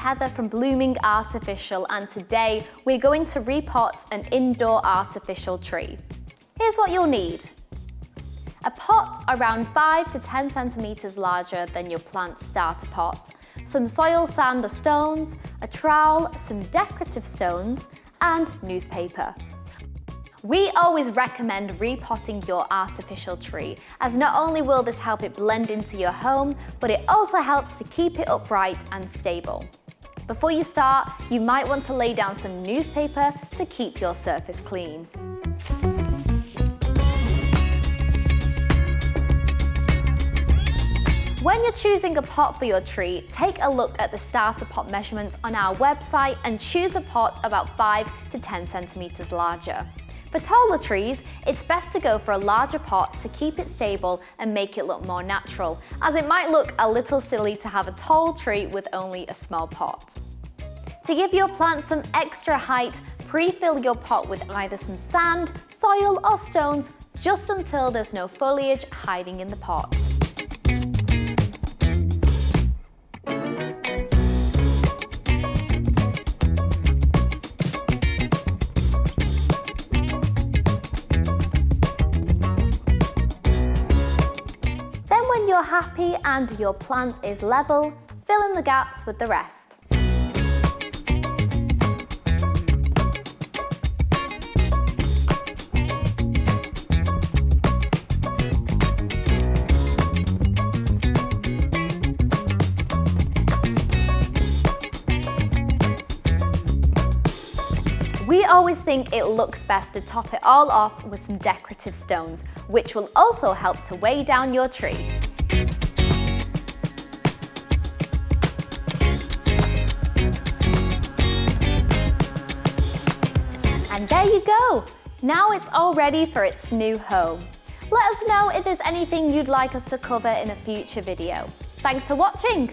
Heather from Blooming Artificial, and today we're going to repot an indoor artificial tree. Here's what you'll need. A pot around 5 to 10 centimeters larger than your plant starter pot, some soil, sand or stones, a trowel, some decorative stones, and newspaper. We always recommend repotting your artificial tree, as not only will this help it blend into your home, but it also helps to keep it upright and stable. Before you start, you might want to lay down some newspaper to keep your surface clean. When you're choosing a pot for your tree, take a look at the starter pot measurements on our website and choose a pot about 5 to 10 centimeters larger. For taller trees, it's best to go for a larger pot to keep it stable and make it look more natural, as it might look a little silly to have a tall tree with only a small pot. To give your plant some extra height, pre-fill your pot with either some sand, soil or stones just until there's no foliage hiding in the pot. When you're happy and your plant is level, fill in the gaps with the rest. We always think it looks best to top it all off with some decorative stones, which will also help to weigh down your tree. And there you go! Now it's all ready for its new home. Let us know if there's anything you'd like us to cover in a future video. Thanks for watching!